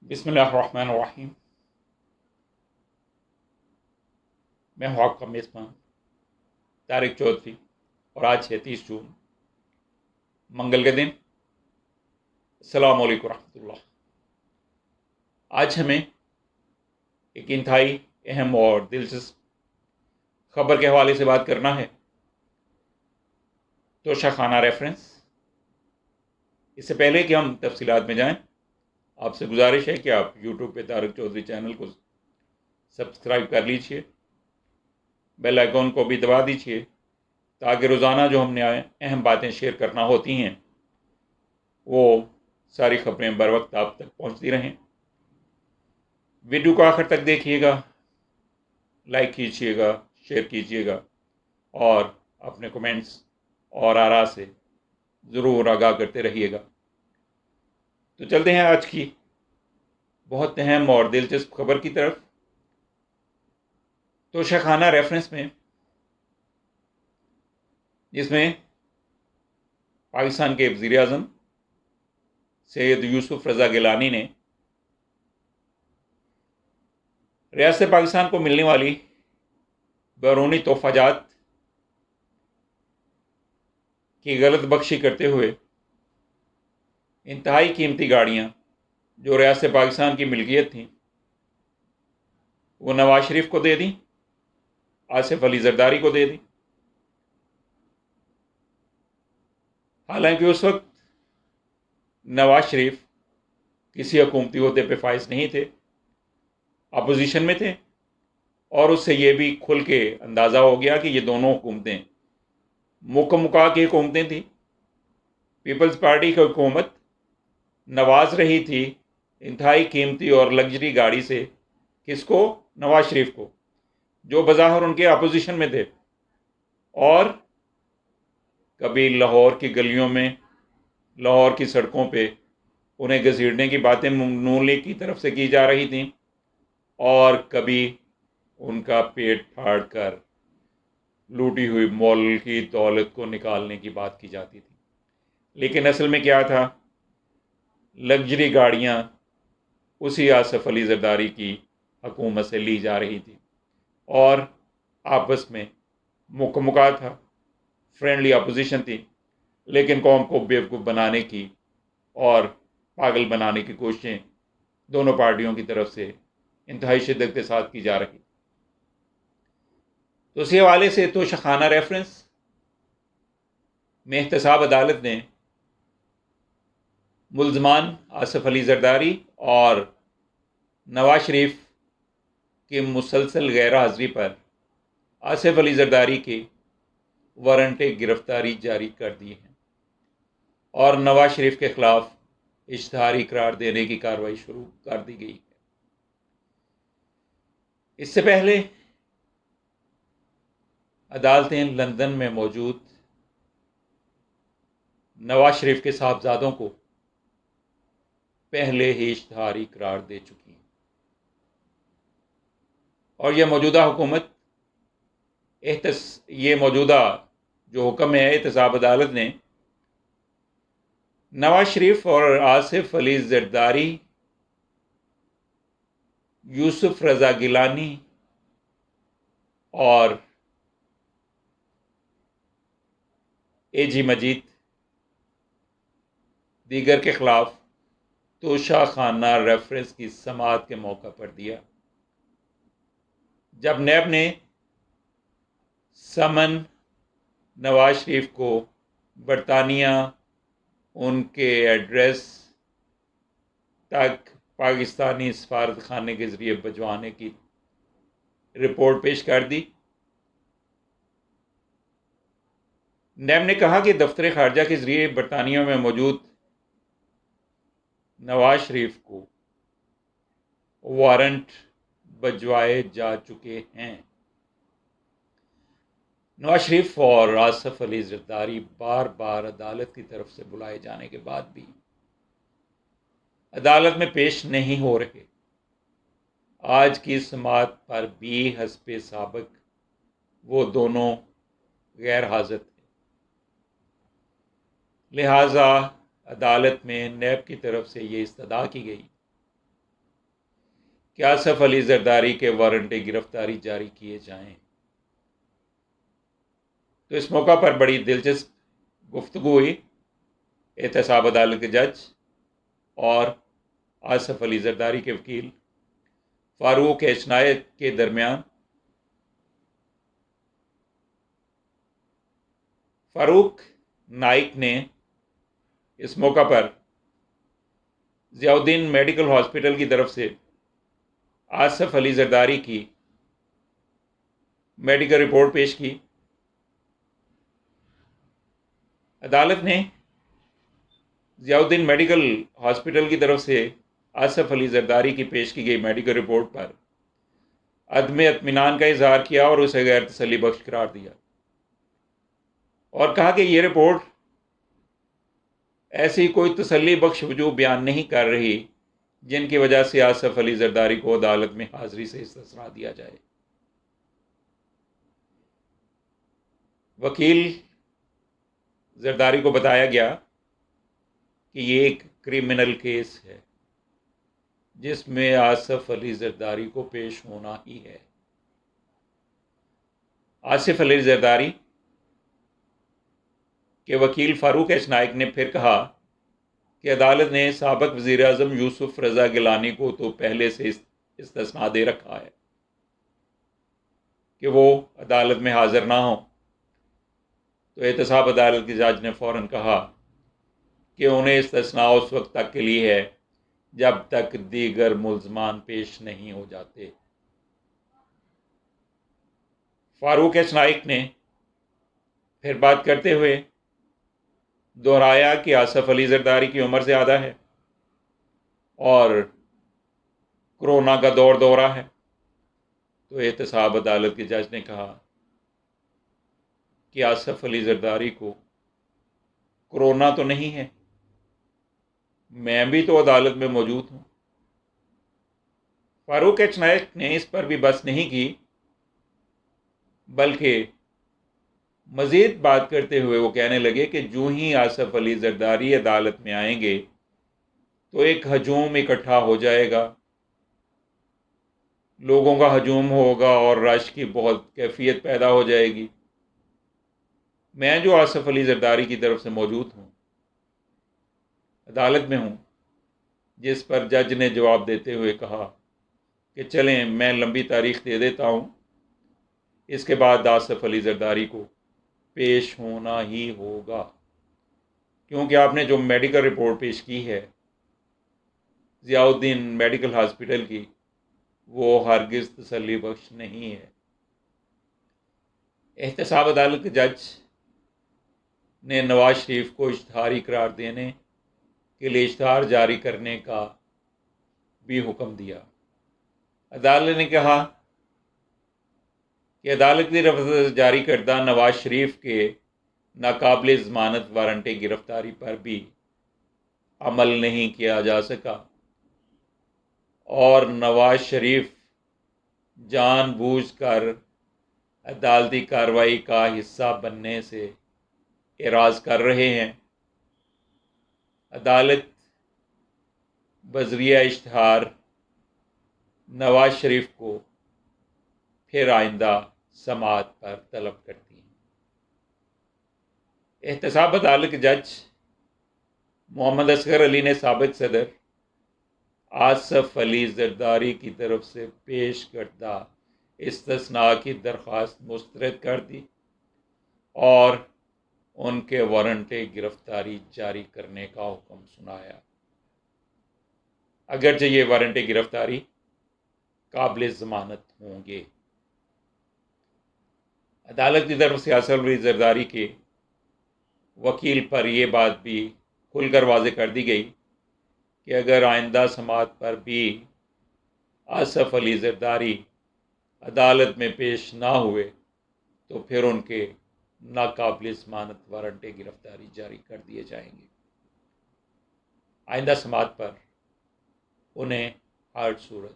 बिस्मिल्लाहिर्रहमानिर्रहीम। मैं हूँ आपका मेज़बान तारिक चौधरी और आज है 30 जून, मंगल के दिन। अस्सलाम वालेकुम रहमतुल्लाह। आज हमें एक इंतहाई अहम और दिलचस्प खबर के हवाले से बात करना है, तोशाखाना रेफरेंस। इससे पहले कि हम तफसीलात में जाएं, आपसे गुजारिश है कि आप यूट्यूब पे तारिक चौधरी चैनल को सब्सक्राइब कर लीजिए, बेल आइकॉन को भी दबा दीजिए ताकि रोज़ाना जो हमने अहम बातें शेयर करना होती हैं वो सारी खबरें बर वक्त आप तक पहुंचती रहें। वीडियो को आखिर तक देखिएगा, लाइक कीजिएगा, शेयर कीजिएगा और अपने कमेंट्स और आरा से ज़रूर आगाह करते रहिएगा। तो चलते हैं आज की बहुत अहम और दिलचस्प खबर की तरफ। तोशाखाना रेफरेंस में, जिसमें पाकिस्तान के वज़ीर आज़म सैयद यूसुफ रज़ा गिलानी ने रियासत पाकिस्तान को मिलने वाली बैरूनी तोहफ़ाजात की गलत बख्शी करते हुए इंतहाई कीमती गाड़ियाँ जो रियासत पाकिस्तान की मिल्कियत थी वो नवाज शरीफ को दे दी, आसिफ अली जरदारी को दे दी। हालांकि उस वक्त नवाज शरीफ किसी हुकूमती ओहदे पे फाइज नहीं थे, अपोजिशन में थे, और उससे ये भी खुल के अंदाज़ा हो गया कि ये दोनों हुकूमतें मुका की हुकूमतें थी। पीपल्स पार्टी की हुकूमत नवाज रही थी इंतहाई कीमती और लग्जरी गाड़ी से, किसको? नवाज शरीफ को, जो बज़ाहिर उनके अपोजिशन में थे। और कभी लाहौर की गलियों में, लाहौर की सड़कों पे उन्हें घसीटने की बातें नून लीग की तरफ से की जा रही थी, और कभी उनका पेट फाड़ कर लूटी हुई मौल की दौलत को निकालने की बात की जाती थी। लेकिन असल में क्या था? लग्जरी गाड़ियाँ उसी आसिफ अली जरदारी की हुकूमत से ली जा रही थी और आपस में मुका था, फ्रेंडली अपोजिशन थी, लेकिन कौम को बेवकूफ़ बनाने की और पागल बनाने की कोशिशें दोनों पार्टियों की तरफ से इंतहाई शिद्दत के साथ की जा रही। तो इसी हवाले से तोशाखाना रेफरेंस में एहतसाब अदालत ने मुल्ज़मान आसिफ अली जरदारी और नवाज शरीफ की मुसलसल गैर हाज़िरी पर आसिफ अली जरदारी के वारंट गिरफ्तारी जारी कर दी है और नवाज शरीफ के खिलाफ इश्तिहारी करार देने की कार्रवाई शुरू कर दी गई है। इससे पहले अदालतें लंदन में मौजूद नवाज शरीफ के साहबजादों को पहले ही इश्तिहारी करार दे चुकी हैं और यह मौजूदा हुकूमत ये मौजूदा जो हुक्म है एहतसाब अदालत ने नवाज शरीफ और आसिफ अली जरदारी, यूसुफ रज़ा गिलानी और एजी मजीद दीगर के खिलाफ तोशाखाना रेफरेंस की समाअत के मौका पर दिया, जब नैब ने समन नवाज शरीफ को बरतानिया उनके एड्रेस तक पाकिस्तानी सफारत खाने के ज़रिए भिजवाने की रिपोर्ट पेश कर दी। नैब ने कहा कि दफ्तर खारजा के ज़रिए बरतानिया में मौजूद नवाज शरीफ को वारंट भिजवाए जा चुके हैं। नवाज शरीफ और आसिफ अली जरदारी बार बार अदालत की तरफ से बुलाए जाने के बाद भी अदालत में पेश नहीं हो रहे। आज की समाअत पर भी हस्बे साबिक वो दोनों गैर हाजिर थे, लिहाजा अदालत में नैब की तरफ से ये इस्तदा की गई कि आसफ अली जरदारी के वारंट गिरफ्तारी जारी किए जाएं। तो इस मौका पर बड़ी दिलचस्प गुफ्तगू हुई एहतसाब अदालत के जज और आसफ अली जरदारी के वकील फारूक एचनायत के दरमियान। फारूक नाइक ने इस मौका पर ज़ियाउद्दीन मेडिकल हॉस्पिटल की तरफ से आसफ अली जरदारी की मेडिकल रिपोर्ट पेश की। अदालत ने ज़ियाउद्दीन मेडिकल हॉस्पिटल की तरफ से आसफ अली जरदारी की पेश की गई मेडिकल रिपोर्ट पर अदम इत्मीनान का इजहार किया और उसे गैर तसल्ली बख्श करार दिया और कहा कि यह रिपोर्ट ऐसी कोई तसल्ली बख्श वजूह बयान नहीं कर रही जिनकी वजह से आसफ अली जरदारी को अदालत में हाजिरी से इस्तिस्ना दिया जाए। वकील जरदारी को बताया गया कि ये एक क्रिमिनल केस है जिसमें आसफ अली जरदारी को पेश होना ही है। आसिफ अली जरदारी के वकील फारूक एच नाइक ने फिर कहा कि अदालत ने साबिक वज़ीर आज़म यूसुफ रज़ा गिलानी को तो पहले से इस्तिस्ना दे रखा है कि वो अदालत में हाजिर ना हो। तो एहतसाब अदालत के जज ने फ़ौरन कहा कि उन्हें इस्तिस्ना उस वक्त तक के लिए है जब तक दीगर मुल्ज़मान पेश नहीं हो जाते। फारूक एच नाइक ने फिर बात करते हुए दोहराया कि आसफ अली जरदारी की उम्र ज़्यादा है और कोरोना का दौर दौरा है। तो एहतसाब अदालत के जज ने कहा कि आसफ अली जरदारी को कोरोना तो नहीं है, मैं भी तो अदालत में मौजूद हूँ। फारूक एच नाइक ने इस पर भी बस नहीं की बल्कि मज़ीद बात करते हुए वो कहने लगे कि जो ही आसफ अली जरदारी अदालत में आएंगे तो एक हजूम इकट्ठा हो जाएगा, लोगों का हजूम होगा और रश की बहुत कैफियत पैदा हो जाएगी। मैं जो आसफ अली जरदारी की तरफ से मौजूद हूँ, अदालत में हूँ। जिस पर जज ने जवाब देते हुए कहा कि चलें मैं लंबी तारीख दे देता हूँ, इसके बाद आसफ अली जरदारी को पेश होना ही होगा क्योंकि आपने जो मेडिकल रिपोर्ट पेश की है ज़ियाउद्दीन मेडिकल हॉस्पिटल की, वो हरगिज़ तसल्ली बख्श नहीं है। एहतसाब अदालत के जज ने नवाज शरीफ को इश्तहारी करार देने के लिए इश्तहार जारी करने का भी हुक्म दिया। अदालत ने कहा कि अदालत की तरफ से जारी करदा नवाज शरीफ के नाकाबिल ज़मानत वारंट गिरफ्तारी पर भी अमल नहीं किया जा सका और नवाज शरीफ जानबूझकर अदालती कार्रवाई का हिस्सा बनने से एराज़ कर रहे हैं। अदालत बज़रिया इश्तहार नवाज शरीफ को फिर आइंदा समाअत पर तलब करती है। एहतसाब अदालत के जज मोहम्मद असगर अली ने साबिक सदर आसफ अली जरदारी की तरफ से पेश करदा इस्तिस्ना की दरख्वास्त मुस्तरद कर दी और उनके वारंट गिरफ्तारी जारी करने का हुक्म सुनाया। अगरचे ये वारंट गिरफ्तारी काबिल ज़मानत होंगे। अदालत की तरफ से आसफ अली जरदारी के वकील पर यह बात भी खुलकर वाज़े कर दी गई कि अगर आइंदा समाअत पर भी आसफ अली जरदारी अदालत में पेश ना हुए तो फिर उनके नाकाबिल ज़मानत वारंट गिरफ्तारी जारी कर दिए जाएंगे। आइंदा समाअत पर उन्हें हर सूरत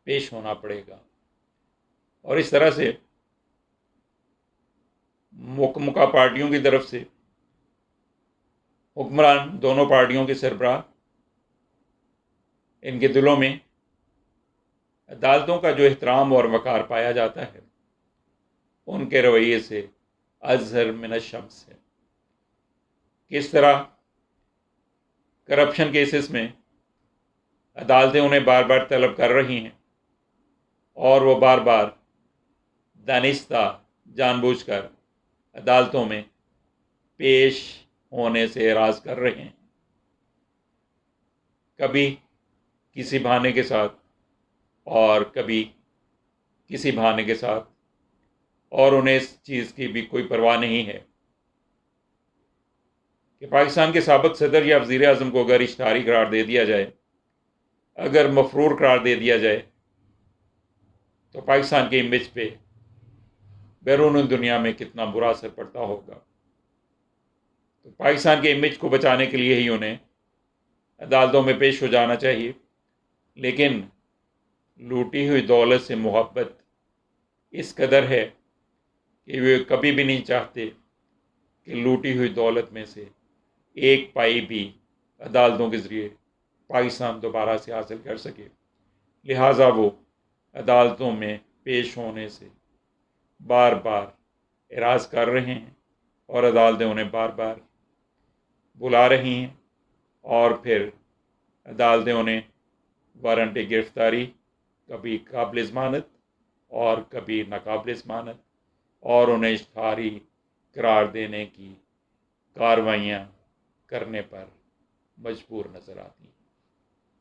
पेश होना पड़ेगा और इस तरह से मुकम्मका पार्टियों की तरफ से हुक्मरान दोनों पार्टियों के सरबराह इनके दिलों में अदालतों का जो एहतराम और वक़ार पाया जाता है, उनके रवैये से अज़हर मिन शम्स है। किस तरह करप्शन केसेस में अदालतें उन्हें बार बार तलब कर रही हैं और वो बार बार दानिस्ता जानबूझकर अदालतों में पेश होने से एराज़ कर रहे हैं, कभी किसी बहाने के साथ और कभी किसी बहाने के साथ, और उन्हें इस चीज़ की भी कोई परवाह नहीं है कि पाकिस्तान के साबिक़ सदर या वज़ीर आज़म को अगर इश्तिहारी करार दे दिया जाए, अगर मफरूर करार दे दिया जाए, तो पाकिस्तान के इमेज पे बैरून दुनिया में कितना बुरा असर पड़ता होगा। तो पाकिस्तान के इमेज को बचाने के लिए ही उन्हें अदालतों में पेश हो जाना चाहिए, लेकिन लूटी हुई दौलत से मोहब्बत इस कदर है कि वे कभी भी नहीं चाहते कि लूटी हुई दौलत में से एक पाई भी अदालतों के ज़रिए पाकिस्तान दोबारा से हासिल कर सके। लिहाजा वो अदालतों में पेश होने से बार बार एराज़ कर रहे हैं और अदालतें उन्हें बार बार बुला रही हैं, और फिर अदालतें उन्हें वारंट गिरफ्तारी, कभी काबिल ज़मानत और कभी नाकाबिल ज़मानत, और उन्हें इश्तिहारी करार देने की कार्रवाइयाँ करने पर मजबूर नज़र आती हैं।